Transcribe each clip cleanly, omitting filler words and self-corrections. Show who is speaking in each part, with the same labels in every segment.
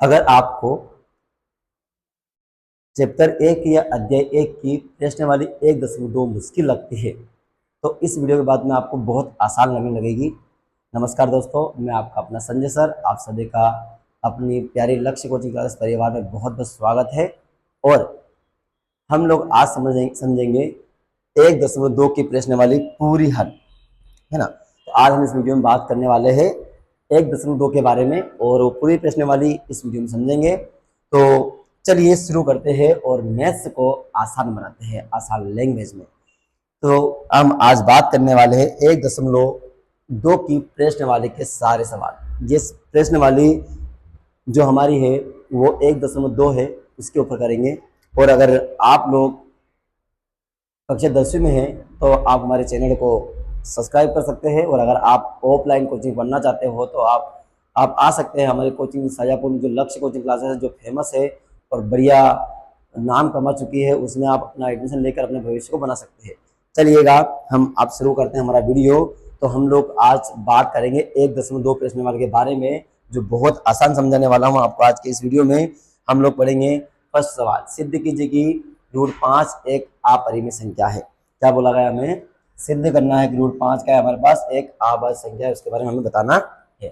Speaker 1: अगर आपको चैप्टर 1 या अध्याय 1 की प्रश्न वाली 1.2 मुश्किल लगती है तो इस वीडियो के बाद में आपको बहुत आसान लगने लगेगी। नमस्कार दोस्तों, मैं आपका अपना संजय सर, आप सभी का अपनी प्यारी लक्ष्य कोचिंग क्लास परिवार में बहुत बहुत स्वागत है। और हम लोग आज समझेंगे 1.2 की प्रश्न वाली पूरी हल, है ना। तो आज हम इस वीडियो में बात करने वाले हैं 1.2 के बारे में और वो पूरी प्रश्न वाली इस वीडियो में समझेंगे। तो चलिए शुरू करते हैं और मैथ्स को आसान बनाते हैं, आसान लैंग्वेज में। तो हम आज बात करने वाले हैं 1.2 की प्रश्न वाले के सारे सवाल। जिस प्रश्न वाली जो हमारी है वो 1.2 है, उसके ऊपर करेंगे। और अगर आप लोग कक्षा 10वीं में हैं तो आप हमारे चैनल को सब्सक्राइब कर सकते हैं। और अगर आप ऑफलाइन कोचिंग पढ़ना चाहते हो तो आप आ सकते हैं हमारी कोचिंग शाजापुर में, जो लक्ष्य कोचिंग क्लासेस है, जो फेमस है और बढ़िया नाम कमा चुकी है, उसमें आप अपना एडमिशन लेकर अपने भविष्य को बना सकते हैं। चलिएगा हम आप शुरू करते हैं हमारा वीडियो। तो हम लोग आज बात करेंगे 1.2 प्रश्न वाले के बारे में, जो बहुत आसान समझाने वाला हूँ आपको आज के इस वीडियो में। हम लोग पढ़ेंगे फर्स्ट सवाल, सिद्ध कीजिए कि √5 एक अपरिमेय संख्या है। क्या बोला गया, हमें सिद्ध करना है कि √5 का है हमारे पास एक अभाज्य संख्या है, उसके बारे में हमें बताना है।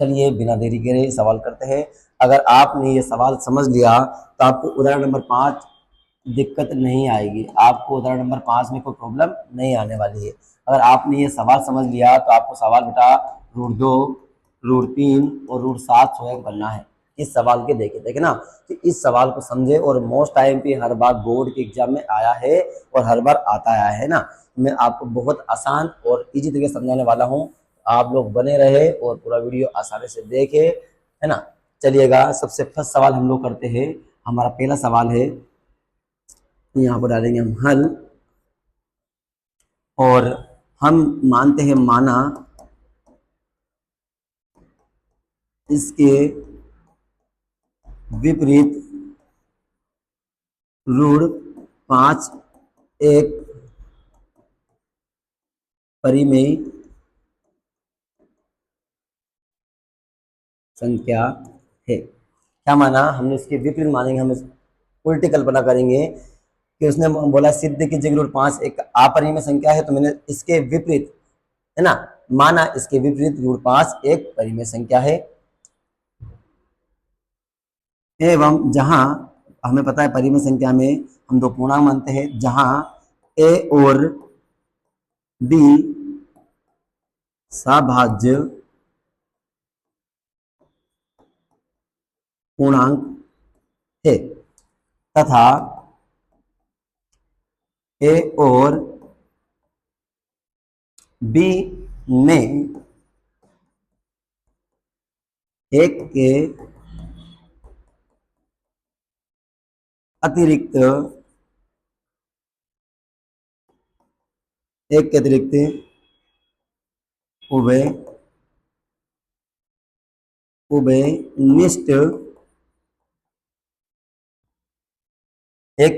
Speaker 1: चलिए बिना देरी करे सवाल करते हैं। अगर आपने ये सवाल समझ लिया तो आपको उदाहरण नंबर 5 दिक्कत नहीं आएगी, आपको उदाहरण नंबर 5 में कोई प्रॉब्लम नहीं आने वाली है। अगर आपने ये सवाल समझ लिया तो आपको सवाल बेटा √2, √3 और √7 स्वयं करना है। इस सवाल के देखे ना, तो इस सवाल को समझे। और मोस्ट टाइम पे हर बार बोर्ड के एग्जाम में आया है और हर बार आता आया है ना। मैं आपको बहुत आसान और इजी तरीके से समझाने वाला हूँ, आप लोग बने रहे और पूरा वीडियो आसानी से देखे, है ना। चलिएगा सबसे फर्स्ट सवाल हम लोग करते हैं। हमारा पहला सवाल है, यहाँ पर डालेंगे हम हल। और हम मानते हैं माना इसके विपरीत √5 एक परिमेय संख्या है। क्या माना, हमने इसके विपरीत मानेंगे, हम उल्टी कल्पना करेंगे कि उसने बोला सिद्ध की जगह √5 एक अपरिमेय संख्या है, तो मैंने इसके विपरीत, है ना, माना इसके विपरीत √5 एक परिमेय संख्या है। एवं जहां हमें पता है परिमेय संख्या में हम दो पूर्णांक मानते हैं, जहां a और b सभाज्य पूर्णांक है तथा a और b में एक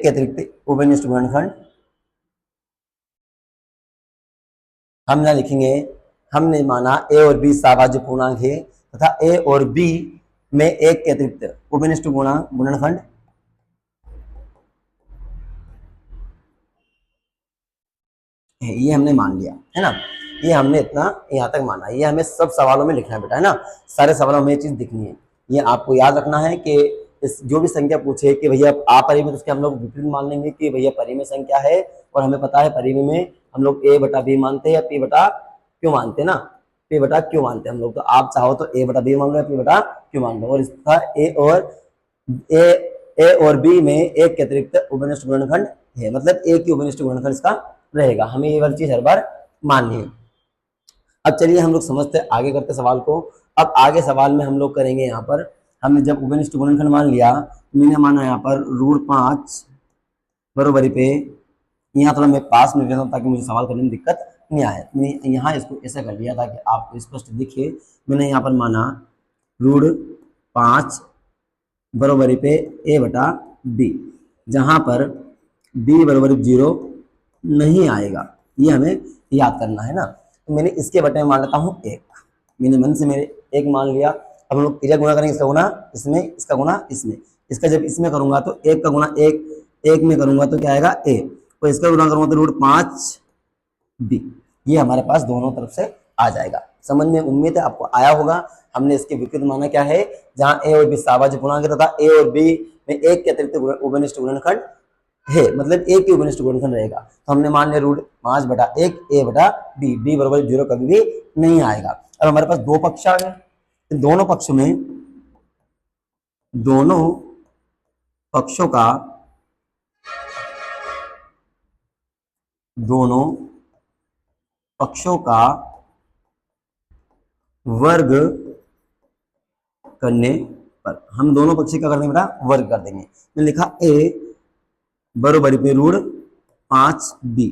Speaker 1: के अतिरिक्त उभयनिष्ठ गुणनखंड हम ना लिखेंगे। हमने माना ए और बी सभाज्य पूर्णांक है तथा ए और बी में एक के अतिरिक्त उभयनिष्ठ गुणनखंड है, ये हमने मान लिया, है ना। ये हमने इतना यहाँ तक माना, ये हमें सब सवालों में लिखना है बेटा, है ना। सारे सवालों में ये चीज दिखनी है। ये आपको याद रखना है कि इस जो भी संख्या पूछे कि भैया अपरिमेय, तो उसके हम लोग विपरीत मान लेंगे कि भैया परिमेय संख्या है। और हमें पता है परिमेय में हम लोग a/b मानते हैं या p/q मानते हैं ना, p/q मानते हैं हम लोग। तो आप चाहो तो a/b मान लो या p/q मान लो। और इसका ए और बी में एक के अतिरिक्त उभयनिष्ठ गुणनखंड है, मतलब एक ही उभयनिष्ठ गुणनखंड इसका रहेगा। हमें ये वाली चीज हर बार माननी है। अब चलिए हम लोग समझते आगे करते सवाल को। अब आगे सवाल में हम लोग करेंगे, यहाँ पर हमने जब उभयनिष्ठ गुणनखंड मान लिया, मैंने माना यहाँ पर √5 बरोबरी पे, यहाँ थोड़ा मैं पास में रहता हूँ ताकि मुझे सवाल करने में दिक्कत नहीं आए। मैंने यहाँ इसको ऐसा कर लिया ताकि आपको स्पष्ट दिखे। मैंने यहाँ पर माना √5 बरोबरी पे a/b, जहाँ पर b बराबर 0 नहीं आएगा, ये हमें याद करना है ना। तो मैंने इसके बटे में मान लेता हूँ 1, मैंने मन से मेरे 1 मान लिया। अब हम लोग क्रिया गुणा करेंगे, इसका गुना इसमें, इसका गुना इसमें। इसका जब इसमें करूंगा तो एक का गुना एक में करूंगा तो क्या आएगा ए, और इसका गुना करूंगा तो √5b। ये हमारे पास दोनों तरफ से आ जाएगा। समझ में उम्मीद है आपको आया होगा। हमने इसके विपरीत माना क्या है, जहां ए और बी साभाज्य पूर्णांक तथा ए और बी में एक के अतिरिक्त उभयनिष्ठ गुणनखंड है, मतलब एक ही उभयनिष्ठ गुणनखंड रहेगा। तो हमने मान लिया √5/1 a/b, b बराबर 0 कभी भी नहीं आएगा। अब हमारे पास दो पक्ष आ गए, दोनों पक्षों में, दोनों पक्षों का, दोनों पक्षों का वर्ग करने पर, हम दोनों पक्षी क्या कर देंगे बेटा, वर्ग कर देंगे। मैंने लिखा a बराबर पे √5b,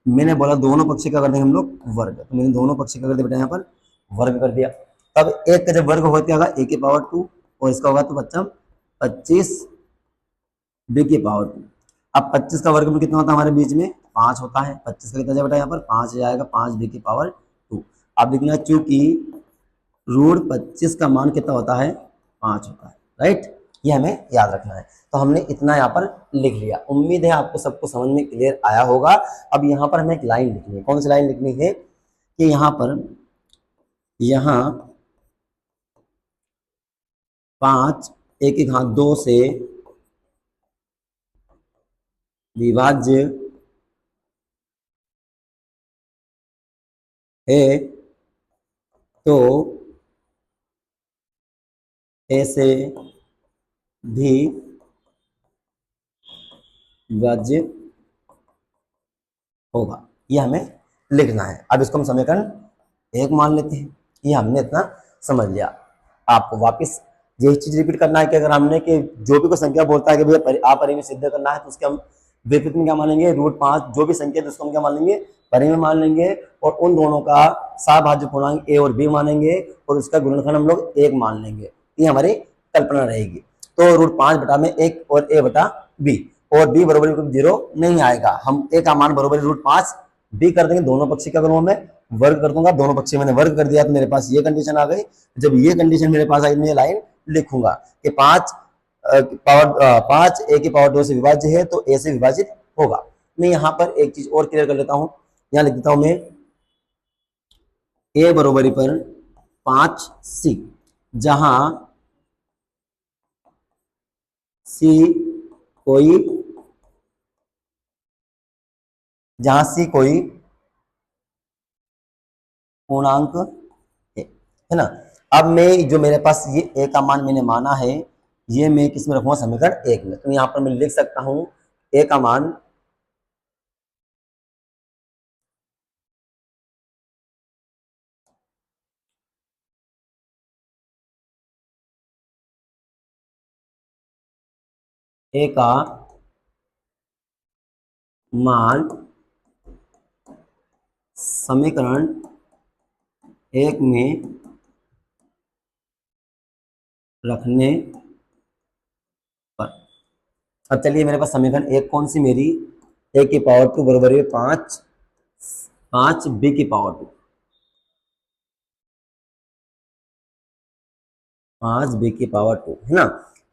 Speaker 1: मैंने बोला दोनों पक्षी क्या कर देंगे हम लोग, वर्ग। तो मैंने दोनों पक्षी क्या कर दिया बेटा, यहाँ पर वर्ग कर दिया। तब एक का जब वर्ग होगा क्या होगा, a⁻², और इसका होगा तो बच्चा 25b²। अब 25 का वर्ग में कितना होता है हमारे बीच में, 5 होता है। 25 का कितना जाएगा बेटा, यहाँ पर 5 जाएगा, 5b²। अब लिखना, चूंकि √25 का मान कितना होता है, 5 होता है, राइट। ये हमें याद रखना है। तो हमने इतना यहाँ पर लिख लिया। उम्मीद है आपको सबको समझ में क्लियर आया होगा। अब यहाँ पर हमें एक लाइन लिखनी है। कौन सी लाइन लिखनी है कि यहाँ पर, यहाँ 5 1 से विभाज्य है, तो ऐसे भी विभाज्य होगा। ये हमें लिखना है। अब इसको हम समीकरण 1 मान लेते हैं। ये हमने इतना समझ लिया। आपको वापस यही चीज रिपीट करना है कि अगर हमने कि जो भी कोई संख्या बोलता है कि भैया अपरिमेय सिद्ध करना है, तो उसके हम विपरीत में क्या मान लेंगे, √5। जो भी संख्या है उसको हम क्या मान लेंगे, परिमेय मान लेंगे, और उन दोनों का सभाज्य पूर्णांक a और b मानेंगे, और उसका गुणनखंड हम लोग 1 मान लेंगे। ये हमारी कल्पना रहेगी। तो √5/1 और a/b, और b बराबर 0 नहीं आएगा। हम a का मान बराबर √5b कर देंगे। दोनों पक्षी का करूंगा मैं, वर्ग कर दूंगा। दोनों पक्षी मैंने वर्ग कर दिया तो मेरे पास ये कंडीशन आ गई। जब ये कंडीशन मेरे पास आई, मैं लाइन लिखूंगा कि 5 a² से विभाज्य है, तो a से विभाजित होगा। मैं यहाँ पर एक चीज और क्लियर कर लेता हूँ। यहाँ लिख देता हूं मैं a बराबरी पर 5c, जहां c कोई पूर्णांक है ना। अब मैं जो मेरे पास ये a का मान मैंने माना है, ये मैं किस में रखूंगा, समीकरण 1 में। तो यहाँ पर मैं लिख सकता हूं a का मान a का मान समीकरण 1 में रखने पर। अब चलिए, मेरे पास समीकरण 1 कौन सी मेरी, a⁻² बराबर है 5b², 5b² है ना।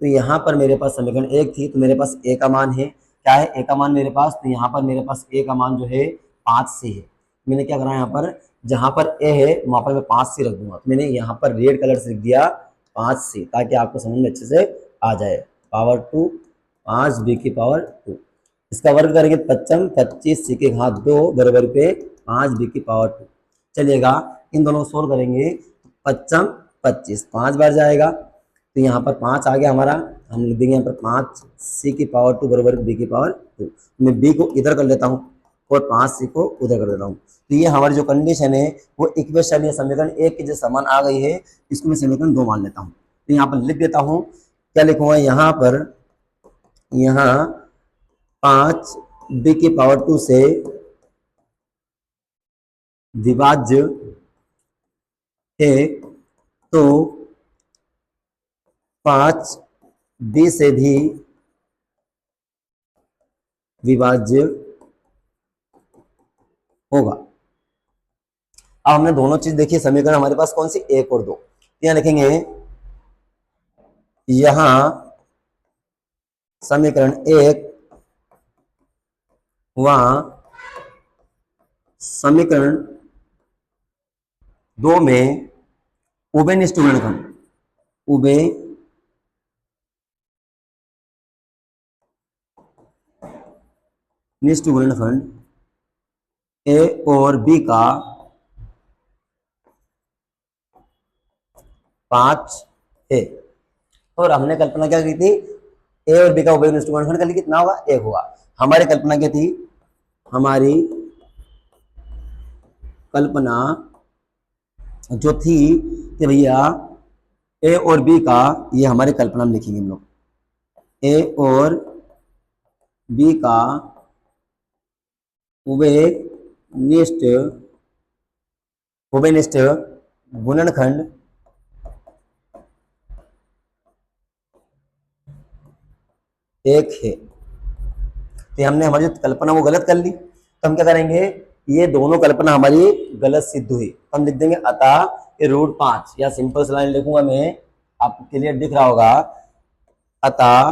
Speaker 1: तो यहाँ पर मेरे पास समीकरण 1 थी, तो मेरे पास a का मान है, क्या है a का मान मेरे पास, तो यहाँ पर मेरे पास a का मान जो है 5c है। मैंने क्या करा, यहाँ पर जहां पर a है वहां पर मैं 5c रख दूंगा। तो मैंने यहाँ पर रेड कलर से लिख दिया 5c, ताकि आपको समझ में अच्छे से आ जाए। √2 5b²। इसका वर्ग करेंगे 25c² बराबर पे 5b²। चलिएगा, इन दोनों को सोल्व करेंगे। 25 5 बार जाएगा, तो यहाँ पर 5 आ गया हमारा। हम लिख देंगे यहाँ पर 5c² बराबर b²। मैं b को इधर कर लेता हूँ और 5c को उधर कर देता हूँ। तो ये हमारी जो कंडीशन है वो इक्वेशन या समीकरण 1 के जो समान आ गई है, इसको मैं समीकरण 2 मान लेता हूँ। तो यहाँ पर लिख देता हूँ, क्या लिखूंगा यहाँ पर, यहाँ 5b² से विभाज्य है, तो 5b से भी विभाज्य होगा। अब हमने दोनों चीज देखी। समीकरण हमारे पास कौन सी, 1 और 2। यहाँ लिखेंगे यहां समीकरण 1, वहां समीकरण 2 में उभयनिष्ठ गुणनखंड, उभयनिष्ठ गुणनखंड ए और बी का 5 है। और हमने कल्पना क्या की थी, ए और बी का उभयनिष्ठ गुणनखंड कर कितना होगा, 1 होगा। हमारी कल्पना क्या थी, हमारी कल्पना जो थी कि भैया ए और बी का, ये हमारी कल्पना में लिखेंगे हम लोग, ए और बी का उभयनिष्ठ गुणनखंड एक है। तो हमने हमारी जो कल्पना वो गलत कर ली, तो हम क्या करेंगे, ये दोनों कल्पना हमारी गलत सिद्ध हुई, तो हम लिख देंगे अतः ये √5, या सिंपल सी लाइन लिखूंगा मैं, आपको क्लियर दिख रहा होगा, अतः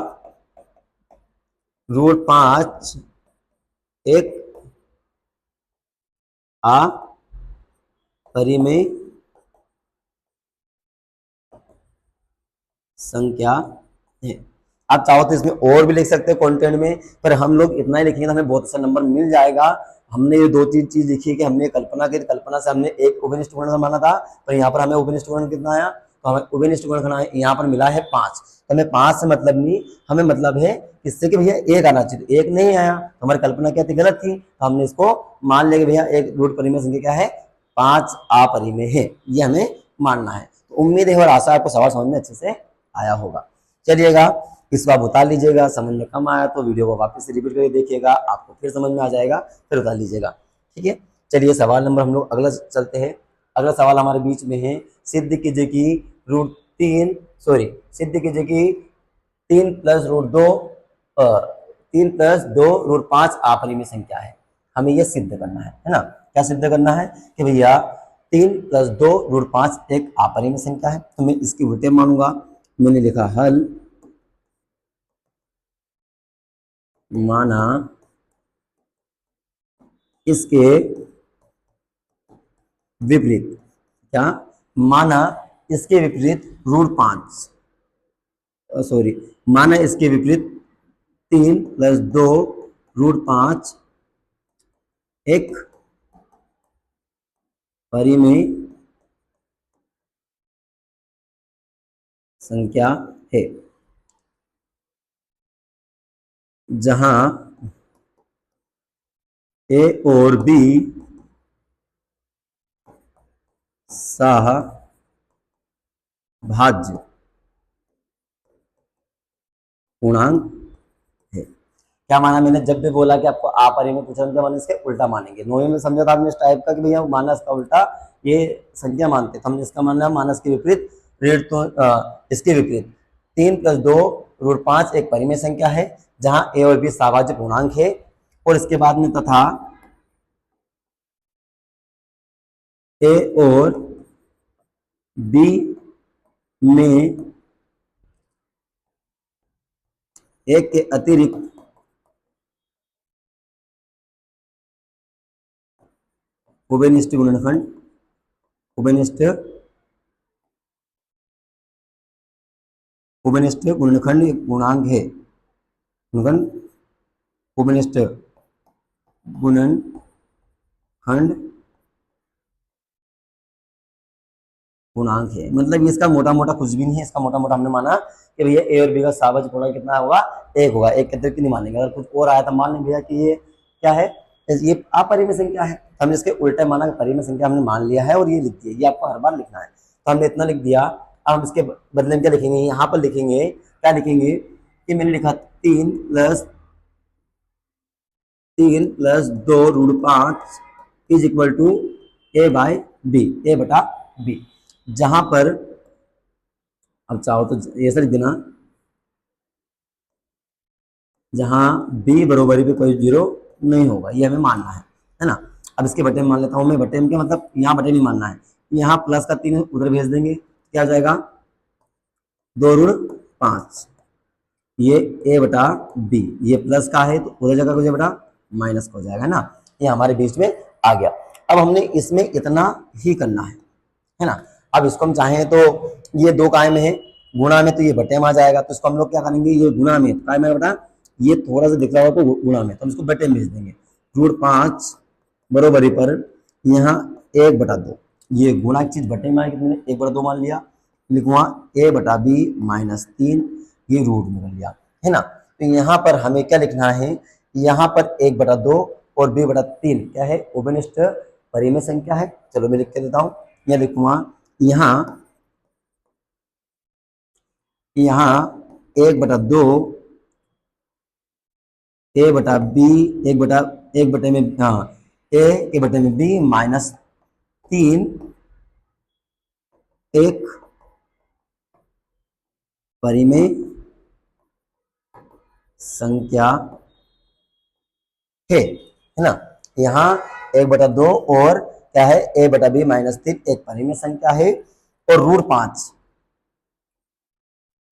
Speaker 1: √5 एक अपरिमेय संख्या है। आप चाहो तो इसमें और भी लिख सकते हैं कंटेंट में, पर हम लोग इतना ही लिखेंगे तो हमें बहुत अच्छा नंबर मिल जाएगा। हमने ये 2-3 चीज लिखी है कि हमने कल्पना से हमने एक उभयनिष्ठ गुणनखंड माना था, पर यहाँ पर हमें उभयनिष्ठ गुणनखंड कितना आया, तो हमें उभयनिष्ठ गुणनखंड यहाँ पर मिला है 5। तो हमें 5 से मतलब नहीं, हमें मतलब है किससे कि भैया 1 आना चाहिए, 1 नहीं आया तो हमारी कल्पना क्या थी, गलत थी। तो हमने इसको मान लिया भैया एक रूट परिमेय संख्या क्या है, 5 अपरिमेय है, ये हमें मानना है। तो उम्मीद है और आशा आपको सवाल समझ में अच्छे से आया होगा। चलिएगा, इसको आप उतार लीजिएगा, समझ में कम आया तो वीडियो को वापस से रिपीट करके देखिएगा, आपको फिर समझ में आ जाएगा, फिर उतार लीजिएगा, ठीक है। चलिए सवाल नंबर हम लोग अगला चलते हैं। अगला सवाल हमारे बीच में है, सिद्ध कीजिए कि सिद्ध कीजिए कि 3 + √2 √5 अपरिमेय संख्या है। हमें यह सिद्ध करना है ना। क्या सिद्ध करना है कि भैया 3 + 2 √5 एक अपरिमेय संख्या है, तो मैं इसकी उल्टे मानूंगा। मैंने लिखा हल, माना इसके विपरीत, क्या माना इसके विपरीत माना इसके विपरीत 3 + 2 √5 एक परिमेय संख्या है, जहां ए और बी सह-भाज्य पूर्णांक है। क्या माना मैंने, जब भी बोला कि आपको अपरिमेय पूछा तो मैंने इसके उल्टा मानेंगे। नोवे में समझा था आपने इस टाइप का कि भैया मानस का उल्टा ये संख्या मानते, तो हमने इसका मानना मानस के विपरीत ऋण, तो इसके विपरीत 3 + 2 √5 एक परिमेय संख्या है, जहां ए और बी सहभाज्य पूर्णांक है। और इसके बाद में तथा ए और बी में एक के अतिरिक्त उभयनिष्ठ गुणनखंड एक गुणांक है, उभयनिष्ठ गुणनखंड पूर्णांक है। मतलब इसका मोटा मोटा कुछ भी नहीं है, इसका मोटा मोटा हमने माना कि भैया ए और बी का सहभाज्य पूर्णांक कितना होगा, 1 होगा। एक के अतिरिक्त नहीं मानेंगे, अगर कुछ और आया तो मान लेंगे भैया कि ये क्या है, ये अपरिमेय संख्या है। हमने इसके उल्टे माना कि परिमेय संख्या हमने मान लिया है और ये लिख दिया। ये आपको हर बार लिखना है, तो हमने इतना लिख दिया। अब हम इसके बदले में क्या लिखेंगे, यहाँ पर लिखेंगे, क्या लिखेंगे कि मैंने लिखा 3 + 2 √5 = a/b, a/b, जहां पर अब चाहो तो ऐसा लिख देना, जहां b बराबरी पे कोई 0 नहीं होगा, ये हमें मानना है ना। अब इसके बटे में मान लेता हूं मैं, बटे में क्या मतलब, यहाँ बटे नहीं मानना है, यहाँ प्लस का 3 उधर भेज देंगे, क्या आ जाएगा 2 ऋण 5, ये a बटा b, ये प्लस का है तो उधर जगह हो जाए बेटा माइनस का हो जाएगा, है ना। ये हमारे बीच में आ गया। अब हमने इसमें इतना ही करना है ना। अब इसको हम चाहें तो ये 2 काय में है, गुणा में तो ये बटे में आ जाएगा, तो इसको हम लोग क्या करेंगे, ये गुणा में काय में बेटा ये थोड़ा सा दिख रहा होगा तो गुणा में, तो हम इसको बटे में भेज देंगे। √5 बरोबरी पर यहाँ 1/2, ये गुणा की चीज बटे में आएगी, तुमने 1/2 मान लिया, लिखूंगा a बटा b -3, ये रूट में कर लिया, है ना। तो यहाँ पर हमें क्या लिखना है, यहाँ पर 1/2 और b/3 क्या है, उभयनिष्ठ परिमेय संख्या है। चलो मैं लिख के देता हूँ, यह लिखूंगा यहाँ 1/2 a बटा b, 1 बटे में हाँ a के बटे में b -3 एक परिमेय संख्या है ना। यहाँ 1/2 और क्या है, a बटा b -3 एक परिमेय संख्या है, और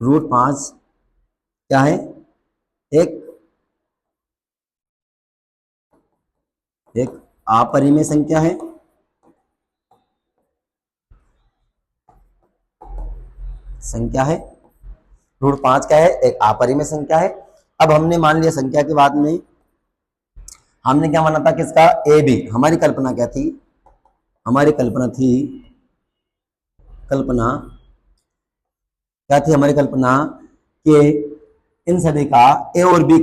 Speaker 1: √5 क्या है, एक अपरिमेय संख्या है। √5 क्या है, एक अपरिमेय संख्या है। अब हमने मान लिया संख्या के बाद में हमने क्या माना था कि इसका ए बी, हमारी कल्पना क्या थी, हमारी कल्पना कि इन सभी का ए और बी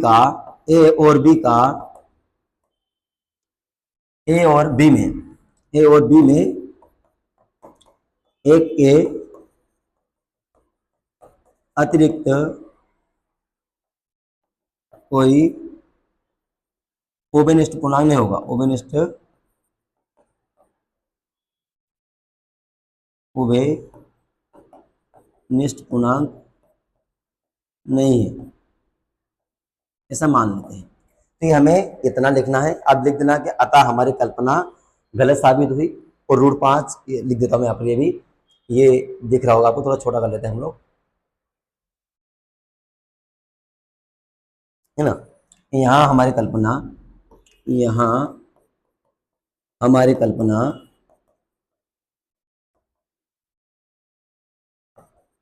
Speaker 1: में एक के अतिरिक्त कोई उभयनिष्ठ पूर्णांक नहीं होगा, उभयनिष्ठ पूर्णांक नहीं है, ऐसा मान लेते हैं। तो ये हमें इतना लिखना है। अब लिख देना कि अतः हमारी कल्पना गलत साबित हुई, और √5 लिख देता हूँ यहाँ पर, ये भी ये दिख रहा होगा आपको, थोड़ा छोटा कर लेते हैं हम लोग, है ना। यहाँ हमारी कल्पना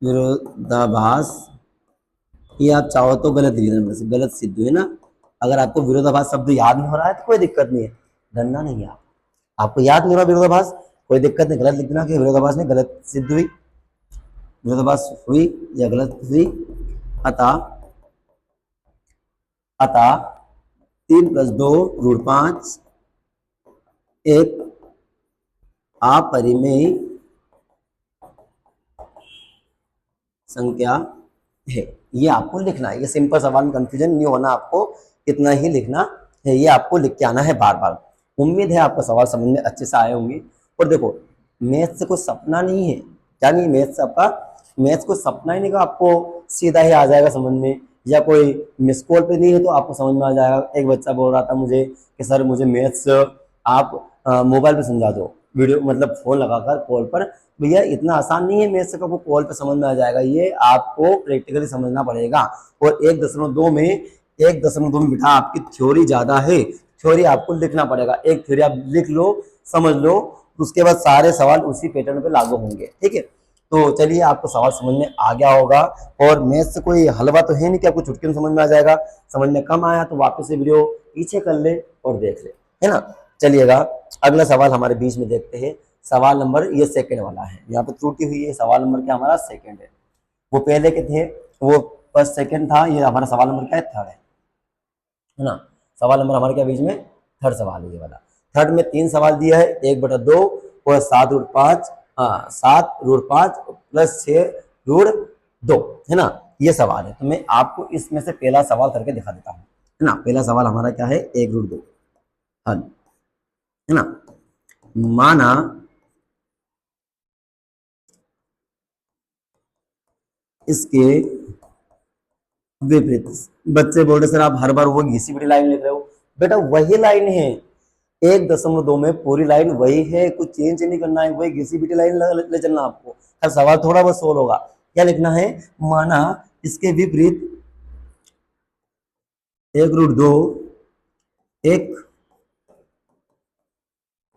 Speaker 1: विरोधाभास, ये आप चाहो तो गलत लिख देना, गलत सिद्ध हुई ना। अगर आपको विरोधाभास शब्द याद नहीं हो रहा है तो कोई दिक्कत नहीं है, डरना नहीं है। आपको याद नहीं हो रहा विरोधाभास, कोई दिक्कत नहीं, गलत लिख देना कि विरोधाभास ने गलत सिद्ध हुई, विरोधाभास हुई या गलत हुई। अतः 3 + 2 √5 एक अपरिमेय संख्या है। ये आपको लिखना है, ये सिंपल सवाल में कंफ्यूजन नहीं होना, आपको इतना ही लिखना है, ये आपको लिख के आना है बार बार। उम्मीद है आपका सवाल समझ में अच्छे से आए होंगे। और देखो मैथ से कोई सपना नहीं है, क्या नहीं, मैथ को सपना ही नहीं, आपको सीधा ही आ जाएगा समझ में, या कोई मिस कॉल पे नहीं है तो आपको समझ में आ जाएगा। एक बच्चा बोल रहा था मुझे कि सर मुझे मैथ्स आप मोबाइल पे समझा दो, वीडियो मतलब फोन लगाकर कॉल पर। भैया इतना आसान नहीं है मैथ्स को कॉल पे समझ में आ जाएगा, ये आपको प्रैक्टिकली समझना पड़ेगा। और 1.2 में बेटा आपकी थ्योरी ज्यादा है, थ्योरी आपको लिखना पड़ेगा। एक थ्योरी आप लिख लो, समझ लो, उसके बाद सारे सवाल उसी पैटर्न पे लागू होंगे, ठीक है। तो चलिए आपको सवाल समझ में आ गया होगा, और मैथ्स से कोई हलवा तो है नहीं कि आपको चुटकी में समझ में आ जाएगा। समझ में कम आया तो वापस से वीडियो पीछे कर ले और देख ले, है ना। चलिएगा अगला सवाल हमारे बीच में देखते हैं। सवाल नंबर ये सेकंड वाला है, यहाँ पे त्रुटि हुई है, सवाल नंबर क्या हमारा सेकंड है। वो पहले के थे वो फर्स्ट सेकंड था, ये हमारा सवाल नंबर क्या है, थर्ड है ना। सवाल नंबर हमारे क्या बीच में, थर्ड सवाल है ये वाला। थर्ड में 3 सवाल दिया है, 1/2 और 7√5, 7√5 + 6√2, है ना, ये सवाल है। तो मैं आपको इसमें से पहला सवाल करके दिखा देता हूँ, है ना। पहला सवाल हमारा क्या है, 1√2 हल, है ना। माना इसके विपरीत, बच्चे बोल रहे सर आप हर बार वो घिसी पिटी लाइन लिख रहे हो, बेटा वही लाइन है, 1.2 में पूरी लाइन वही है, कुछ चेंज नहीं करना है, वही घिसी पिटी लाइन ले चलना आपको। हर सवाल थोड़ा बहुत सोल्व होगा। क्या लिखना है, माना इसके विपरीत 1√2 एक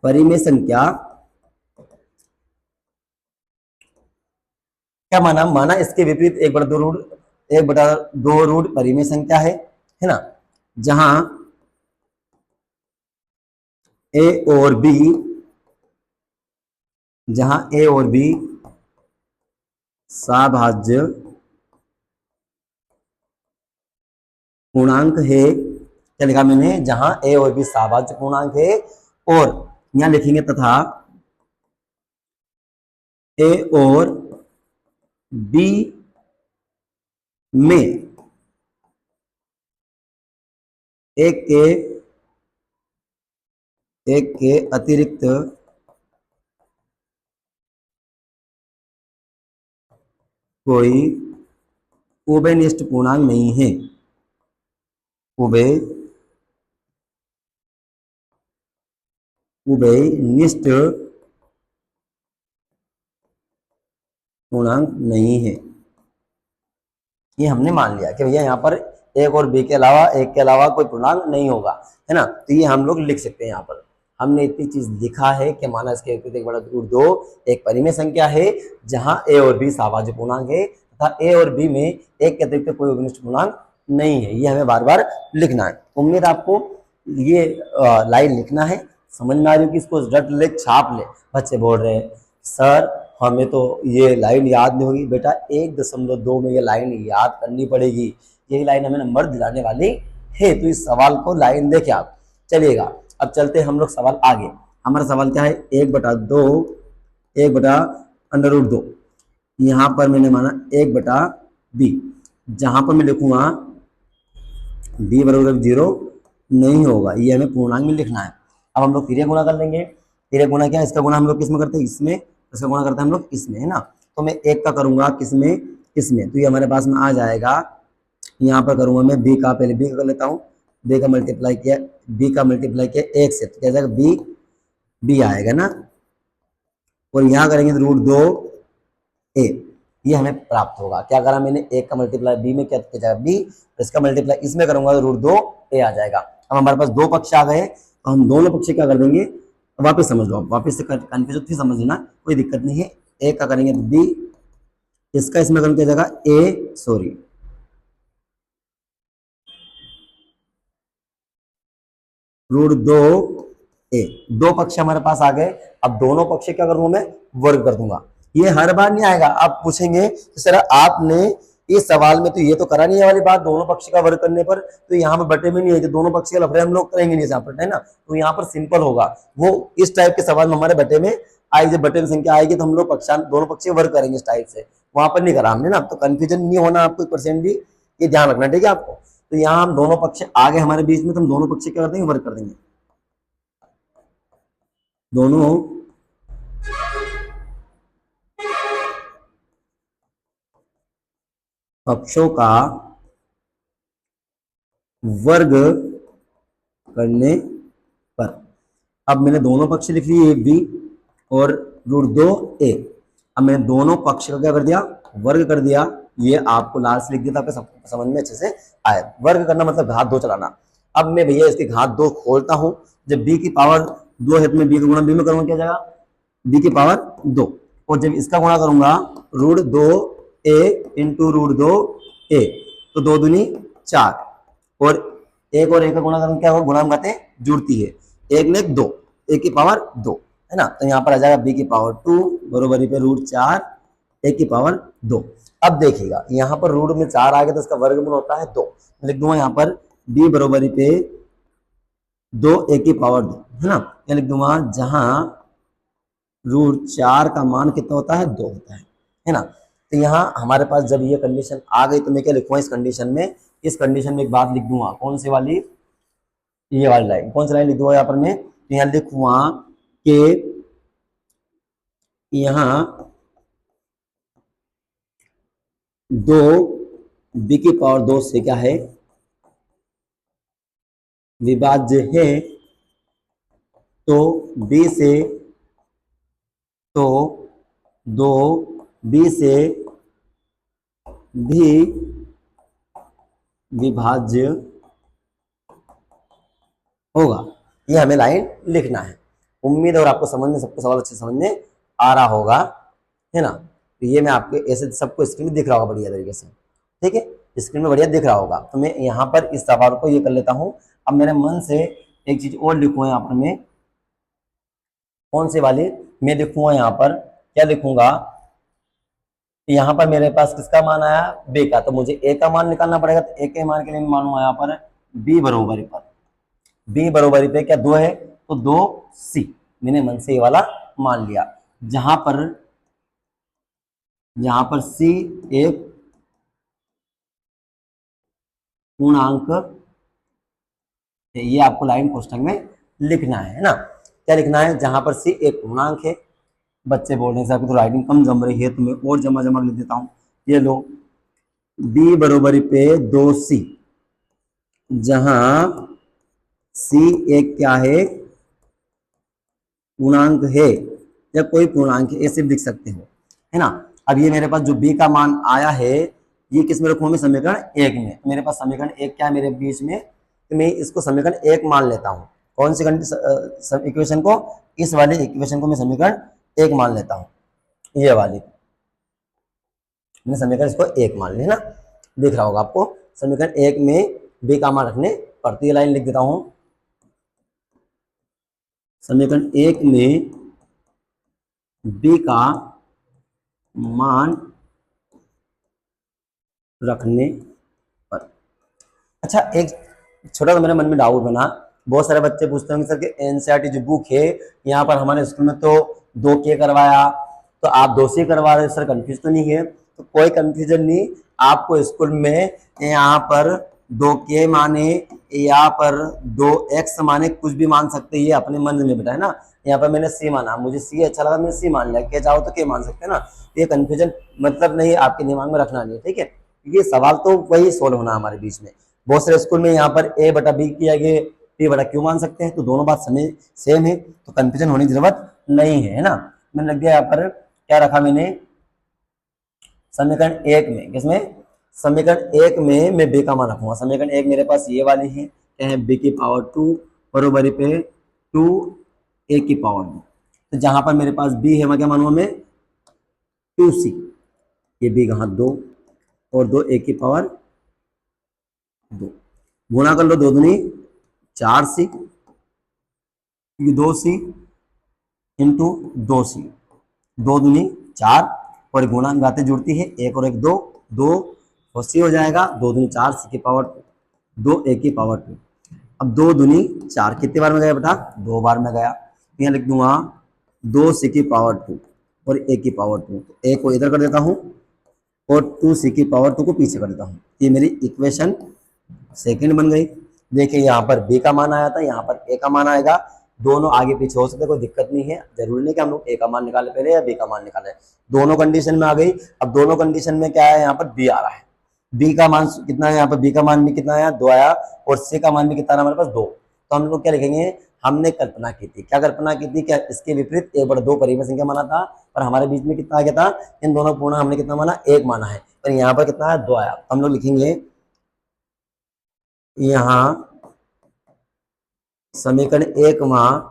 Speaker 1: परिमेय संख्या, क्या माना, माना इसके विपरीत 1/2 परिमेय संख्या है ना, जहां ए और बी, सभाज्य पूर्णांक है। क्या लिखा मैंने, जहां ए और बी सभाज्य पूर्णांक है, और यहां लिखेंगे तथा ए और बी में एक के अतिरिक्त कोई उभयनिष्ठ पूर्णांक नहीं है। उभयनिष्ठ पूर्णांक नहीं है। ये हमने मान लिया कि भैया यहाँ पर एक और बी के अलावा, एक के अलावा कोई पूर्णांक नहीं होगा, है ना। तो ये हम लोग लिख सकते हैं। यहाँ पर हमने इतनी चीज लिखा है कि माना इसके विपरीत 1/2 एक परिमेय संख्या है, जहां ए और बी सभाज्य पूर्णांक है, तथा ए और बी में एक के अतिरिक्त कोई उभयनिष्ठ पूर्णांक नहीं है। ये हमें बार बार लिखना है। उम्मीद आपको ये लाइन लिखना है, समझ में आ रही हो कि इसको रट ले, छाप ले। बच्चे बोल रहे हैं सर हमें तो ये लाइन याद नहीं होगी। बेटा 1.2 में ये लाइन याद करनी पड़ेगी। यही लाइन हमें नंबर दिलाने वाली है। तो इस सवाल को लाइन देखे आप चलिएगा। अब चलते हम लोग सवाल आगे। हमारा सवाल क्या है, 1/2 यहाँ पर मैंने माना 1/b, जहां पर मैं लिखूंगा b बराबर 0 नहीं होगा। ये हमें पूर्णांक में लिखना है। अब हम लोग तिर्यक गुणा कर लेंगे। तिर्यक गुणा क्या है, इसका गुणा हम लोग किसमें करते हैं, इसमें। इसका गुणा करते हैं हम लोग इसमें, है ना। तो मैं एक का करूंगा किसमें, इसमें। तो ये हमारे पास में आ जाएगा। यहाँ पर करूंगा मैं बी का, पहले बी का कर लेता हूँ। बी का मल्टीप्लाई किया, एक से, तो क्या जाएगा बी आएगा ना। और यहाँ करेंगे तो √2a, ये हमें प्राप्त होगा। क्या करा मैंने, एक का मल्टीप्लाई बी में क्या जाएगा बी, इसका मल्टीप्लाई इसमें करूंगा तो √2a आ जाएगा। अब हमारे पास दो पक्ष आ गए, तो हम दोनों पक्ष क्या कर देंगे, वापस समझ लो, वापस से कंफ्यूजन थी, समझ लेना, कोई दिक्कत नहीं है। एक का करेंगे तो बी, इसका इसमें करूँ क्या जाएगा √2a। दो पक्ष हमारे पास आ गए। अब दोनों पक्ष क्या करूंगा मैं, वर्ग कर दूंगा। ये हर बार नहीं आएगा। आप पूछेंगे कि सर आपने इस सवाल में तो ये तो करा नहीं है वाली बात, दोनों पक्ष का वर्ग करने पर तो यहाँ पर बटे में नहीं है कि दोनों पक्ष के लफड़े हम लोग करेंगे नहीं यहाँ पर, है ना। तो यहाँ पर सिंपल होगा। वो इस टाइप के सवाल में हमारे बटे में आएगी, जब बटे में संख्या आएगी तो हम लोग दोनों पक्ष वर्ग करेंगे इस टाइप से। वहां पर नहीं करा हमने ना। तो कंफ्यूजन नहीं होना आपको % भी, ये ध्यान रखना, ठीक है आपको। तो यहाँ हम दोनों पक्ष आगे हमारे बीच में, तो हम दोनों पक्ष क्या कर देंगे, वर्ग कर देंगे। दोनों पक्षों का वर्ग करने पर, अब मैंने दोनों पक्ष लिख लिए ए बी और √2a। अब मैंने दोनों पक्ष का क्या कर दिया, वर्ग कर दिया। ये आपको लाल से लिख दिया था, आपको समझ में अच्छे से आया। वर्ग करना मतलब घात 2 चलाना। अब मैं भैया इसकी घात 2 खोलता हूं। जब b की पावर 2 है तो मैं b का गुणा b में करूंगा, क्या जाएगा b की पावर 2। और जब इसका गुणा करूंगा √2a इंटू √2a, तो 2 दूनी 4, और एक और एक का गुणा करूंगा, क्या होगा, गुणा घातें जुड़ती है, एक ने 2, एक की पावर 2, है ना। तो यहाँ पर आ जाएगा b की पावर 2 बराबरी पे √4 एक की पावर 2। अब देखिएगा यहाँ पर रूट में 4 आ गया तो इसका वर्गमूल होता है 2। लिख दूंगा यहाँ पर b बराबरी पे 2 एक की पावर 2, है ना। क्या लिख दूंगा, जहां √4 का मान कितना होता है, 2 होता है ना। तो यहाँ हमारे पास जब ये कंडीशन आ गई तो मैं क्या लिखूंगा इस कंडीशन में, एक बात लिख दूंगा। कौन सी वाली, ये वाली लाइन। कौन सी लाइन लिख दूंगा यहाँ पर मैं, तो यहाँ लिखूंगा कि यहाँ 2 b की पावर 2 से क्या है, विभाज्य है। तो b से, तो 2 b से भी विभाज्य होगा। ये हमें लाइन लिखना है। उम्मीद है और आपको समझ में, सबको सवाल अच्छे समझ में आ रहा होगा, है ना। तो ये मैं आपके ऐसे सबको स्क्रीन में दिख रहा होगा बढ़िया तरीके से, ठीक है, स्क्रीन में बढ़िया दिख रहा होगा। तो मैं यहाँ पर इस सवाल को ये कर लेता हूँ। अब मेरे मन से एक चीज और लिखूंगा यहाँ पर मैं, कौन सी वाली मैं लिखूंगा यहाँ पर, क्या लिखूंगा, यहाँ पर मेरे पास किसका मान आया, बी का, तो मुझे ए का मान निकालना पड़ेगा। तो ए के मान के लिए मैं मानूंगा यहाँ पर बी बरोबरी पर, बी बरोबरी पे क्या दो है, तो दो सी, मैंने मन से ये वाला मान लिया। जहां पर सी एक पूर्णांक है, ये आपको लाइन कोष्टक में लिखना है ना। क्या लिखना है, जहां पर सी एक पूर्णांक है। बच्चे बोल रहे हैं सर तो राइटिंग कम जम रही है, तो मैं और जमा जमा लिख देता हूँ। ये लो, बी बरोबरी पे दो सी, जहां सी एक क्या है, पूर्णांक है, या कोई पूर्णांक है, ऐसे लिख सकते हो, है ना। अब ये मेरे पास जो बी का मान आया है, ये किस में रखूंगा मैं, समीकरण एक में। मेरे पास समीकरण एक क्या है मेरे बीच में, तो मैं इसको समीकरण एक मान लेता हूँ। कौन सी इक्वेशन को, इस वाले इक्वेशन को मैं समीकरण एक मान लेता हूँ, ये वाली मैंने समीकरण इसको एक मान लिया ना, दिख रहा होगा आपको। समीकरण एक में बी का मान रखने पड़ती है, लाइन लिख देता हूँ। समीकरण एक में बी का मान रखने पर, अच्छा एक छोटा सा मेरे मन में डाउट बना, बहुत सारे बच्चे पूछते होंगे सर कि एनसीईआरटी जो बुक है, यहाँ पर हमारे स्कूल में तो दो के करवाया, तो आप दो से करवा रहे हो सर, कंफ्यूज तो नहीं है। तो कोई कंफ्यूजन नहीं, आपको स्कूल में यहाँ पर दो के माने, यहाँ पर दो एक्स माने, कुछ भी मान सकते हैं, ये अपने मन में बेटा, है ना। यहाँ पर मैंने सी माना, मुझे सी अच्छा लगा, मैंने सी मान लिया, के चाहो तो के मान सकते हैं ना। ये कंफ्यूजन मतलब नहीं, आपके दिमाग में रखना नहीं है, ठीक है। ये सवाल तो वही सोल्व होना हमारे बीच में। बहुत सारे स्कूल में यहाँ पर ए बटा बी किया गया, पी बटा क्यू मान सकते हैं, तो दोनों बात सेम है, तो कंफ्यूजन होने की जरूरत नहीं है ना। मैंने लग दिया यहाँ पर क्या रखा मैंने, समीकरण एक में, किसमें, समीकरण एक में मैं बी का मान रखूंगा। समीकरण एक मेरे पास ये वाली है, क्या है, बी की पावर टू बरोबरी पे टू ए की पावर दो। तो जहां पर मेरे पास बी है, मैं क्या मानूंगा मैं, टू सी, ये बी कहा दो, और दो ए की पावर दो, गुणा कर लो, दो दूनी चार सी, क्योंकि दो सी इंटू दो सी, दो दूनी चार, और गुणा गाते जुड़ती है, एक और एक दो, दो और सी हो जाएगा, दो दूनी चार, सी की पावर दो, ए की पावर टू। अब दो दूनी चार कितने बार में गया बेटा, दो बार में गया, यहाँ लिख दूंगा दो सी की पावर टू और ए की पावर टू, तो ए को इधर कर देता हूँ और टू सी की पावर टू को पीछे कर देता हूँ। ये मेरी इक्वेशन सेकंड बन गई। देखिए यहाँ पर बी का मान आया था, यहाँ पर ए का मान आएगा, दोनों आगे पीछे हो सकते, कोई दिक्कत नहीं है, जरूरी नहीं कि हम लोग ए का मान निकाले पहले या बी का मान निकाले, दोनों कंडीशन में आ गई। अब दोनों कंडीशन में क्या है, यहाँ पर बी आ रहा है, बी का मान कितना है, यहाँ पर बी का मान भी कितना आया, दो आया, और सी का मान भी कितना हमारे पास, दो। तो हम लोग क्या लिखेंगे, हमने कल्पना की थी, क्या कल्पना की थी, क्या इसके विपरीत ए बड़ा दो परिमेय संख्या माना था, और हमारे बीच में कितना आ गया था, इन दोनों पूर्ण हमने कितना माना, एक माना है, और यहाँ पर कितना है, दो आया। हम लोग लिखेंगे यहाँ समीकरण एक में,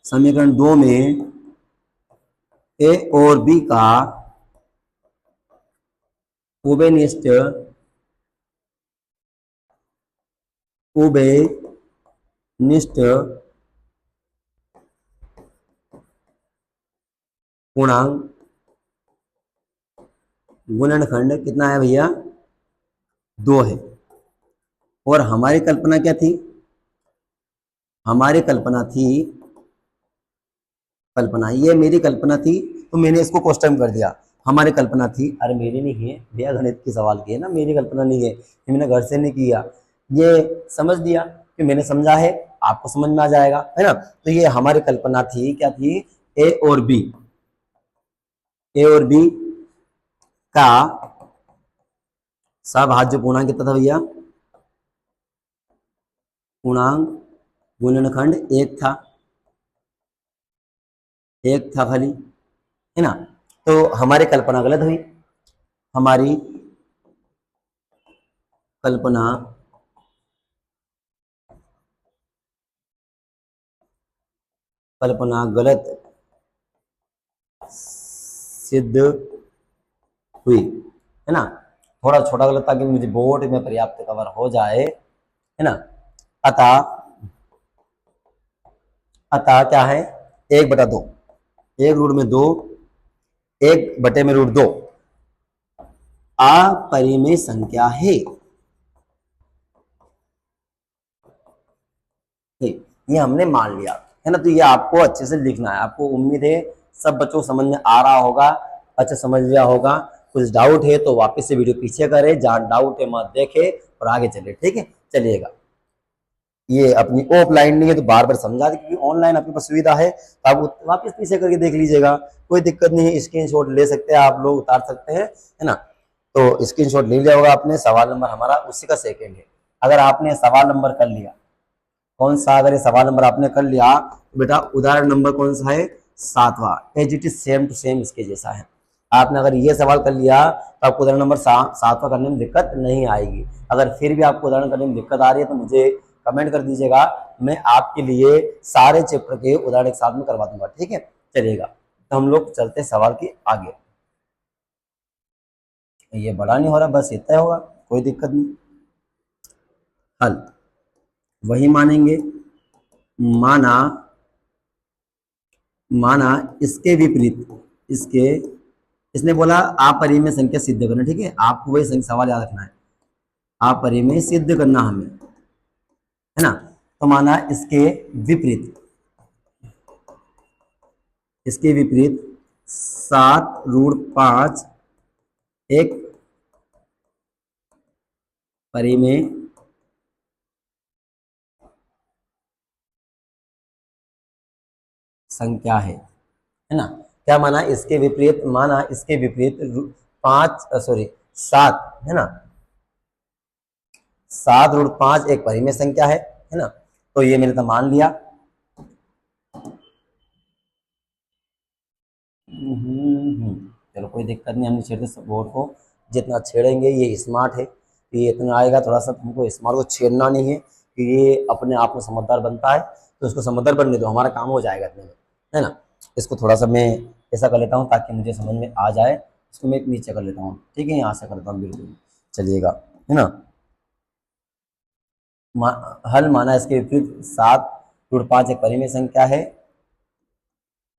Speaker 1: समीकरण दो में ए और बी का उभयनिष्ठ पूर्णांक गुणनखंड कितना है भैया, दो है। और हमारी कल्पना क्या थी, हमारी कल्पना थी, कल्पना ये मेरी कल्पना थी, तो मैंने इसको क्वेश्चन कर दिया, हमारी कल्पना थी, अरे मेरी नहीं है भैया, गणित की सवाल की है ना, मेरी कल्पना नहीं है, ये मैंने घर से नहीं किया, ये समझ दिया कि मैंने समझा है, आपको समझ में आ जाएगा, है ना। तो ये हमारी कल्पना थी, क्या थी, ए और बी, ए और बी का सभाज्य पूर्णांक कितना था भैया, पूर्णांक गुणनखंड एक था, एक था खाली, है ना। तो हमारी कल्पना गलत हुई। हमारी कल्पना कल्पना गलत सिद्ध हुई, है ना। थोड़ा छोटा गलत ताकि मुझे बोर्ड में पर्याप्त कवर हो जाए, है ना। अतः अतः क्या है, 1/2, 1√2, 1/√2 अपरिमेय संख्या है। ये हमने मान लिया, है ना। तो ये आपको अच्छे से लिखना है। आपको उम्मीद है सब बच्चों को समझ में आ रहा होगा, अच्छा समझ लिया होगा। कुछ डाउट है तो वापस से वीडियो पीछे करें, जहां डाउट है मत देखे और आगे चले, ठीक है। चलिएगा, ये अपनी ऑफलाइन नहीं है तो बार बार समझा दे, क्योंकि ऑनलाइन आपके पास सुविधा है तो आप वापस पीछे करके देख लीजिएगा, कोई दिक्कत नहीं है। स्क्रीनशॉट ले सकते हैं आप लोग, उतार सकते हैं, है ना। तो स्क्रीनशॉट ले लिया होगा आपने। सवाल नंबर हमारा उसी का सेकंड है। अगर आपने सवाल नंबर कर लिया, कौन सा, अगर ये सवाल नंबर आपने कर लिया तो बेटा उदाहरण नंबर कौन सा है, 7वां। As it is same to same इसके जैसा है। आपने अगर ये सवाल कर लिया तो आपको उदाहरण नंबर 7वां करने में दिक्कत नहीं आएगी। अगर फिर भी आपको उदाहरण करने में दिक्कत आ रही है तो मुझे कमेंट कर दीजिएगा, मैं आपके लिए सारे चैप्टर के उदाहरण एक साथ में करवा दूंगा, ठीक है। चलिएगा, तो हम लोग चलते सवाल के आगे। ये बड़ा नहीं हो रहा, बस इतना होगा, कोई दिक्कत नहीं। हल वही मानेंगे, माना माना इसके विपरीत, इसके इसने बोला अपरिमेय संख्या सिद्ध करना, ठीक है। आपको वही सवाल याद रखना है, अपरिमेय सिद्ध करना हमें, है ना। तो माना विपरीत इसके विपरीत 7√5 एक परिमेय संख्या है ना। क्या माना, इसके विपरीत, माना इसके विपरीत 7, है ना। 7√5 एक परिमेय संख्या है ना। तो ये मैंने तो मान लिया। चलो कोई दिक्कत नहीं, हमने छेड़ते बोर्ड को, जितना छेड़ेंगे ये स्मार्ट है, ये इतना आएगा। थोड़ा सा तुमको स्मार्ट को छेड़ना नहीं है, कि ये अपने आप में समझदार बनता है तो उसको समझदार बनने दो, हमारा काम हो जाएगा इतने में, है ना। इसको थोड़ा सा मैं ऐसा कर लेता हूँ ताकि मुझे समझ में आ जाए। इसको मैं नीचे कर लेता हूँ, ठीक है, यहाँ से करता हूँ बिल्कुल। चलिएगा, है ना। हल माना इसके विपरीत 7√5 एक परिमेय संख्या है,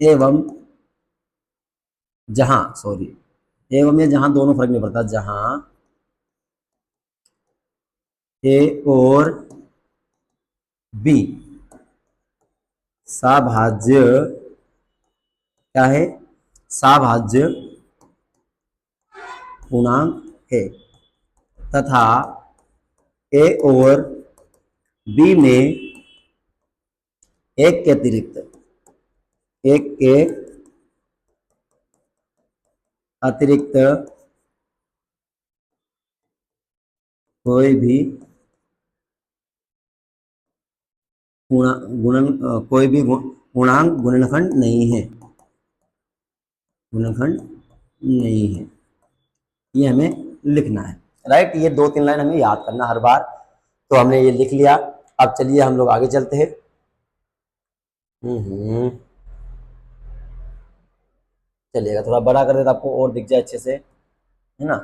Speaker 1: एवं जहां एवं ये जहां दोनों फर्क नहीं पड़ता, जहां ए और बी साभाज्य क्या है, साभाज्य पूर्णांक है, तथा ए और बी में एक के अतिरिक्त कोई भी पूर्णांक गुणनखंड नहीं है, ये हमें लिखना है, राइट। ये 2-3 लाइन हमें याद करना हर बार। तो हमने ये लिख लिया। अब चलिए हम लोग आगे चलते हैं। चलिएगा, थोड़ा बड़ा कर देता आपको और दिख जाए अच्छे से, है ना।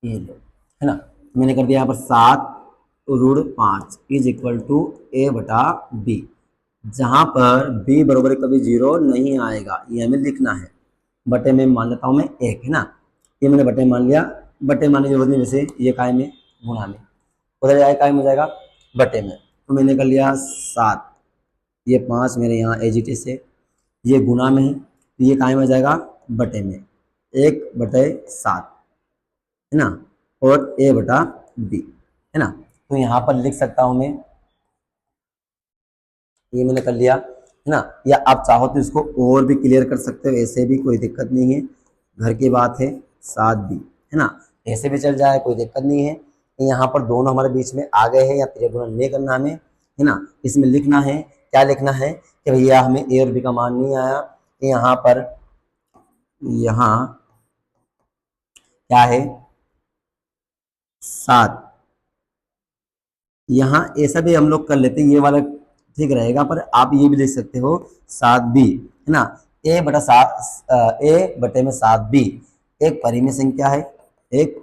Speaker 1: ये लो, है ना। मैंने कर दिया यहाँ पर 7√5 इज इक्वल टू A/B, जहां पर B बराबर कभी 0 नहीं आएगा, ये हमें लिखना है। बटे में मान लेता हूँ मैं 1, है ना। ये मैंने बटे मान लिया, बटे मानने की जरूरत नहीं, वैसे ये काय में गुणा में, उधर जाए काय में हो जाएगा बटे में। तो मैंने कर लिया 7, ये 5 मेरे यहाँ एजिटी से, ये गुणा में है, तो ये काय में हो जाएगा बटे में, 1/7, है ना, और A/B, है ना। तो यहाँ पर लिख सकता हूँ मैं, ये मैंने कर लिया, है ना। या आप चाहो तो इसको और भी क्लियर कर सकते हो, ऐसे भी कोई दिक्कत नहीं है, घर की बात है। 7B, है ना, ऐसे भी चल जाए, कोई दिक्कत नहीं है। यहाँ पर दोनों हमारे बीच में आ गए हैं, या त्रिगुणन नहीं करना हमें, है ना। इसमें लिखना है, क्या लिखना है कि भैया हमें A और B का मान नहीं आया, यहाँ पर यहाँ क्या है 7। यहाँ ऐसा भी हम लोग कर लेते हैं, ये वाला ठीक रहेगा, पर आप ये भी लिख सकते हो 7b, है ना। ए बटा 7, ए बटे में 7b एक परिमेय संख्या है, एक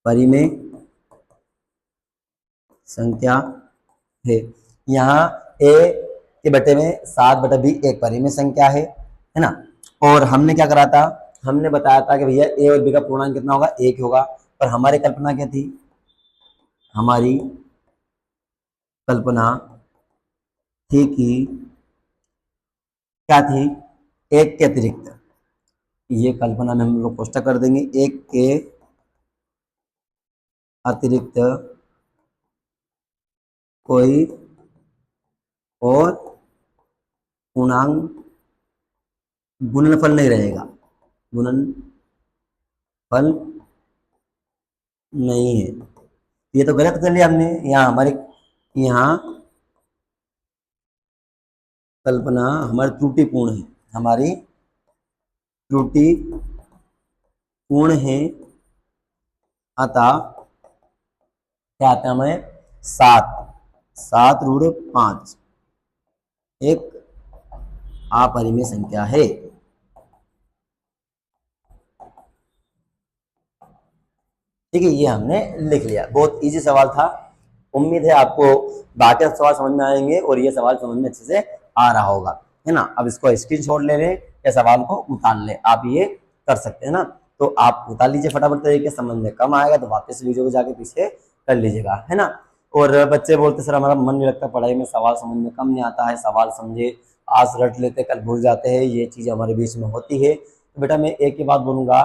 Speaker 1: परिमेय संख्या है। यहाँ ए के बटे में 7/b एक परिमेय संख्या है ना। और हमने क्या करा था, हमने बताया था कि भैया ए और बी का पूर्णांक कितना होगा, एक होगा। पर हमारी कल्पना क्या थी, हमारी कल्पना थी कि क्या थी, एक के अतिरिक्त, ये कल्पना में हम लोग कोष्टक कर देंगे, एक के अतिरिक्त कोई और पूर्णांक गुणनफल नहीं रहेगा, गुणनफल नहीं है। ये तो गलत कर लिया हमने। यहाँ हमारे, यहाँ कल्पना हमारी त्रुटिपूर्ण है, हमारी त्रुटिपूर्ण है। अतः क्या आता है हमें, 7 √5 एक अपरिमेय संख्या है। ठीक है, ये हमने लिख लिया। बहुत इजी सवाल था। उम्मीद है आपको बाकी सवाल समझ में आएंगे और ये सवाल समझ में अच्छे से आ रहा होगा, है ना। अब इसको स्क्रीनशॉट ले लें या सवाल को उतार लें, आप ये कर सकते हैं ना। तो आप उतार लीजिए फटाफट तरीके, समझ में कम आएगा तो वापस वीडियो को जाके पीछे कर लीजिएगा, है ना। और बच्चे बोलते सर हमारा मन नहीं लगता पढ़ाई में, सवाल समझ में कम नहीं आता है, सवाल समझे आज रट लेते कल भूल जाते हैं, ये चीज़ हमारे बीच में होती है। तो बेटा मैं एक ही बात बोलूँगा,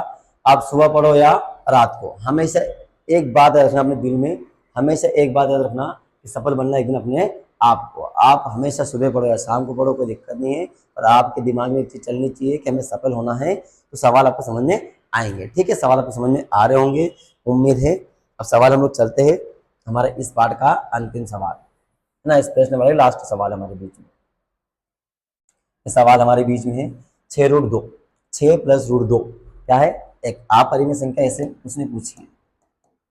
Speaker 1: आप सुबह पढ़ो या रात को, हमेशा एक बात याद रखना अपने दिल में, हमेशा एक बात याद रखना कि सफल बनना एक दिन अपने आप को। आप हमेशा सुबह पढ़ो या शाम को पढ़ो, कोई दिक्कत नहीं है, और आपके दिमाग में एक चीज चलनी चाहिए कि हमें सफल होना है। तो सवाल आपको समझ में आएंगे, ठीक है, सवाल आपको समझ में आ रहे होंगे उम्मीद है। अब सवाल हम लोग चलते हैं, हमारे इस पार्ट का अंतिम सवाल है ना, इस प्रश्न वाले लास्ट सवाल हमारे बीच में। सवाल हमारे बीच में है 6√2, 6 + √2 क्या है, एक अपरिमेय संख्या, ऐसे उसने पूछी है,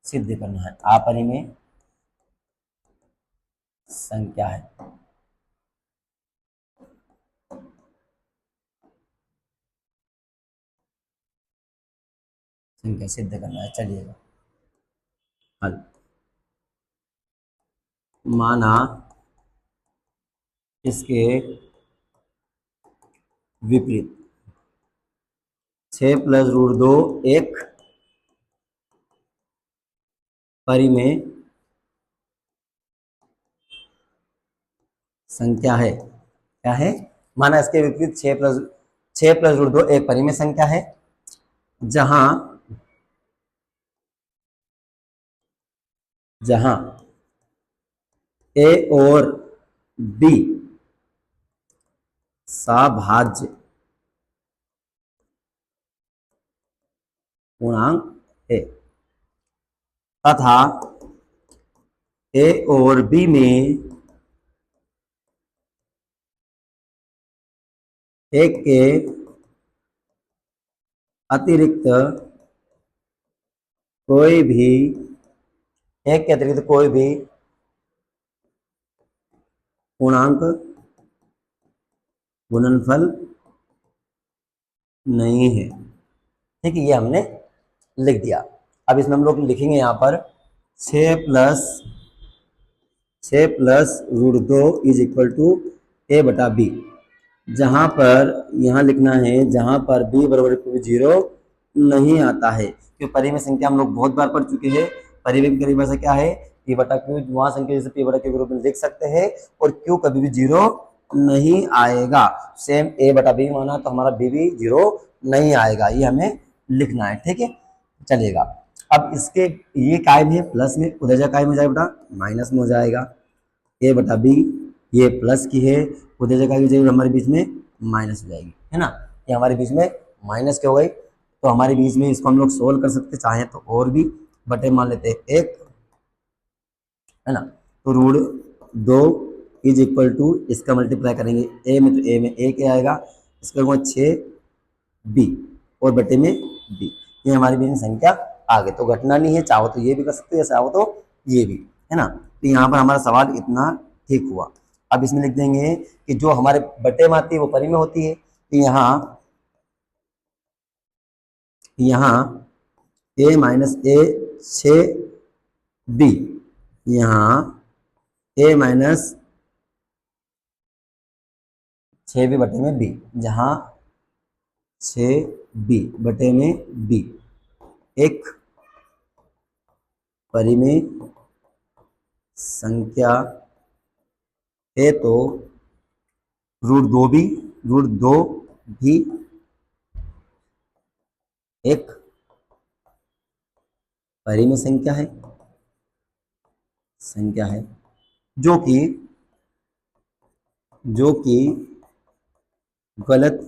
Speaker 1: सिद्ध करना है अपरिमेय संख्या है। संख्या सिद्ध करना है, चलिएगा हल। माना इसके विपरीत 6 + √2 एक परिमेय संख्या है। क्या है, माना इसके विपरीत 6 + √2 एक परिमेय संख्या है, जहां जहां ए और बी सभाज्य पूर्णांक है, तथा ए और बी में एक के अतिरिक्त कोई भी, एक के अतिरिक्त कोई भी पूर्णांक गुणनफल नहीं है। ठीक है, ये हमने लिख दिया। अब इसमें हम लोग लिखेंगे यहाँ पर 6 + √2 = a/b, जहां पर यहाँ लिखना है जहां पर b = 0 नहीं आता है, क्योंकि परिमेय संख्या हम लोग बहुत बार पढ़ चुके हैं। परिमेय की परिभाषा क्या है, p/q, वहां संख्या जैसे p/q के रूप में लिख सकते हैं, और q कभी भी 0 नहीं आएगा। सेम a/b माना तो हमारा b भी 0 नहीं आएगा, ये हमें लिखना है, ठीक है, चलेगा। अब इसके ये कायम है प्लस में, उधर जा कायम हो जाएगा बेटा माइनस में हो जाएगा। a/b ये प्लस की है, उधर जगह की जरूर हमारे बीच में माइनस हो जाएगी, है ना। ये हमारे बीच में माइनस क्या हो गई, तो हमारे बीच में इसको हम लोग सोल्व कर सकते चाहे तो, और भी बटे मान लेते हैं 1, है ना। तो √2 = इसका मल्टीप्लाई करेंगे ए में, तो ए में 1 आएगा, इसका करूँगा 6b और बटे में b, ये हमारी बीच संख्या आ गई। तो घटना नहीं है, चाहो तो ये भी कर सकते हो, चाहो तो ये भी, है ना। तो यहाँ पर हमारा सवाल इतना ठीक हुआ। अब इसमें लिख देंगे कि जो हमारे बटे में आती है वो परी में होती है। तो यहाँ a माइनस ए 6b, यहाँ a माइनस 6b बटे में b, जहाँ 6b बटे में b एक परिमेय संख्या है, तो √2 भी एक परिमेय संख्या है जो कि गलत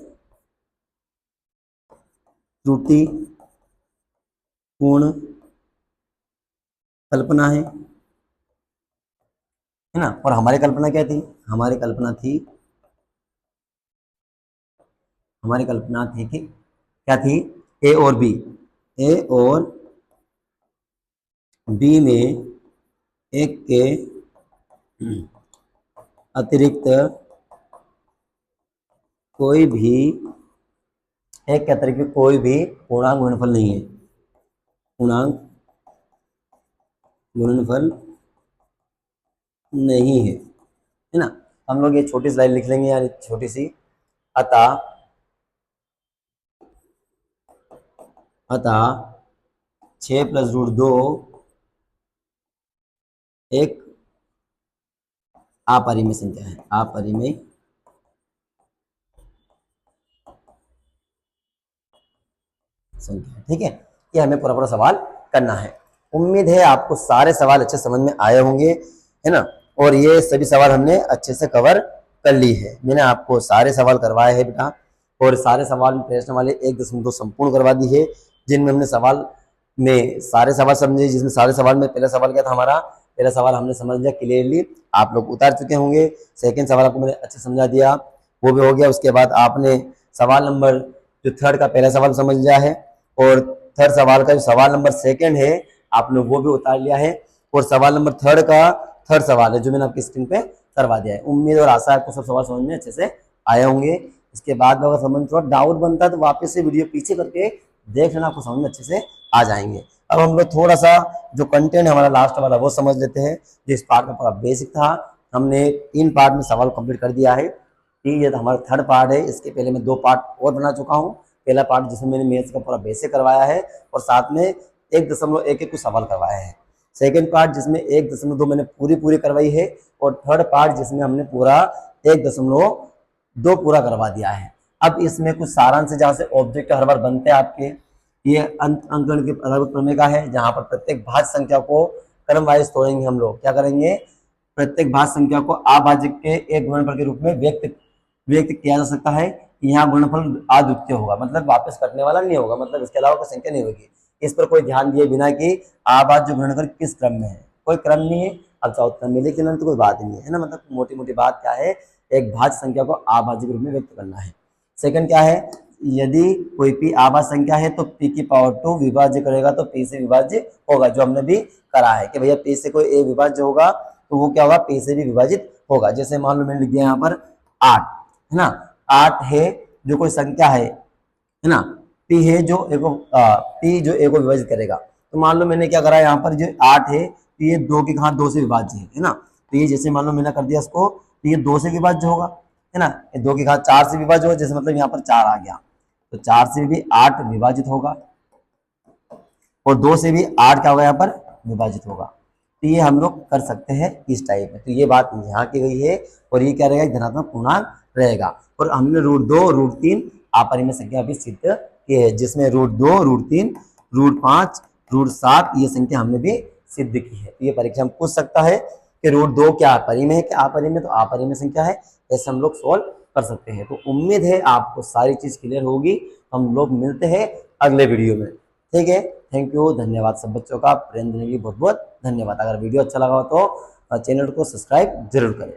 Speaker 1: त्रुटि पूर्ण कल्पना है ना। और हमारी कल्पना क्या थी? हमारी कल्पना थी कि क्या थी? ए और बी में एक के अतिरिक्त कोई भी पूर्णांक गुणनफल नहीं है। पूर्णांक गुणनफल नहीं है ना। हम लोग ये छोटी स्लाइड लिख लेंगे, यानी छोटी सी। अतः 6 + √2 एक अपरिमेय संख्या है। अपरिमेय संख्या, ठीक है। ये हमें पूरा सवाल करना है। उम्मीद है आपको सारे सवाल अच्छे समझ में आए होंगे, है ना। और ये सभी सवाल हमने अच्छे से कवर कर ली है। मैंने आपको सारे सवाल करवाए हैं बेटा, और सारे सवाल में प्रश्न वाले 1.2 संपूर्ण करवा दी है, जिनमें हमने सवाल में सारे सवाल समझे। जिसमें सारे सवाल में पहला सवाल क्या था हमारा? पहला सवाल हमने समझ लिया क्लियरली, आप लोग उतार चुके होंगे। सेकंड सवाल आपको मैंने अच्छे समझा दिया, वो भी हो गया। उसके बाद आपने सवाल नंबर जो थर्ड का पहला सवाल समझ लिया है, और थर्ड सवाल का जो सवाल नंबर सेकंड है आपने वो भी उतार लिया है, और सवाल नंबर थर्ड का थर्ड सवाल है जो मैंने आपकी स्क्रीन पे करवा दिया है। उम्मीद और आशा है आपको सब सवाल समझ में अच्छे से आए होंगे। इसके बाद अगर समझ में थोड़ा डाउट बनता है तो वापस से वीडियो पीछे करके देख लेना, आपको समझ में अच्छे से आ जाएंगे। अब हम लोग थोड़ा सा जो कंटेंट है हमारा लास्ट वाला वो समझ लेते हैं, जो इस पार्ट में पूरा बेसिक था। हमने 3 पार्ट में सवाल कंप्लीट कर दिया है, ठीक है। ये तो हमारा थर्ड पार्ट है। इसके पहले मैं 2 पार्ट और बना चुका हूँ। पहला पार्ट जिसमें मैंने मैथ्स का पूरा बेसिक करवाया है, और साथ में 1.11 कुछ सवाल करवाया है। सेकंड पार्ट जिसमें 1.2 मैंने पूरी करवाई है, और थर्ड पार्ट जिसमें हमने पूरा 1.2 पूरा करवा दिया है। अब इसमें कुछ सारांश जहाँ से ऑब्जेक्ट हर बार बनते हैं आपके, ये अंकगणित के अलग प्रमेय का है, जहाँ पर प्रत्येक भाज्य संख्या को क्रम वाइज तोड़ेंगे। हम लोग क्या करेंगे? प्रत्येक भाज्य संख्या को अभाज्य के एक गुणनफल के रूप में व्यक्त किया जा सकता है। यहाँ गुणनफल अद्वितीय होगा, मतलब वापस कटने वाला नहीं होगा, मतलब इसके अलावा कोई संख्या नहीं होगी। इस पर कोई ध्यान दिए बिना कि अभाज्य गुणनफल किस क्रम में है, कोई क्रम नहीं है। अब चाहो क्रम में लिख लेना तो कोई बात नहीं है ना। मतलब मोटी मोटी बात क्या है? एक भाज्य संख्या को अभाज्य के रूप में व्यक्त करना है। सेकंड क्या है? यदि कोई p आभाज्य संख्या है तो p की पावर 2 विभाज्य करेगा तो p से विभाज्य होगा, जो हमने भी करा है कि भैया p से कोई a विभाज्य होगा तो वो क्या होगा? p से भी विभाजित होगा। जैसे मान लो मैंने लिख दिया यहाँ पर 8, है ना। 8 है जो कोई संख्या है ना। p है जो p जो a को विभाजित करेगा। तो मान लो मैंने क्या करा यहाँ पर, जो 8 है तो ये 2 की घात 2 से विभाज्य है ना। तो ये जैसे मान लो मैंने कर दिया इसको, तो ये 2 से विभाज्य होगा, है ना। ये 2 की घात 4 से विभाज्य होगा, जैसे मतलब यहाँ पर 4 आ गया, तो 4 से भी 8 विभाजित होगा, और 2 से भी 8 क्या होगा यहाँ पर? विभाजित होगा। तो ये हम लोग कर सकते हैं इस टाइप में। तो ये बात यहाँ की गई है, और ये क्या रहेगा? धनात्मक पूर्णांक रहेगा। और हमने √2 √3 अपरिमेय संख्या भी सिद्ध की है, जिसमें √2 √3 √5 √7 ये संख्या हमने भी सिद्ध की है। तो ये परीक्षा में पूछ सकता है कि √2 क्या अपरिमेय है? क्या अपरिमेय? तो अपरिमेय संख्या है, ऐसे हम लोग सोल्व कर सकते हैं। तो उम्मीद है आपको सारी चीज क्लियर होगी। हम लोग मिलते हैं अगले वीडियो में, ठीक है। थैंक यू, धन्यवाद सब बच्चों का, प्रेम देने के लिए बहुत बहुत धन्यवाद। अगर वीडियो अच्छा लगा हो तो चैनल को सब्सक्राइब जरूर करें।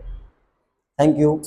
Speaker 1: Thank you.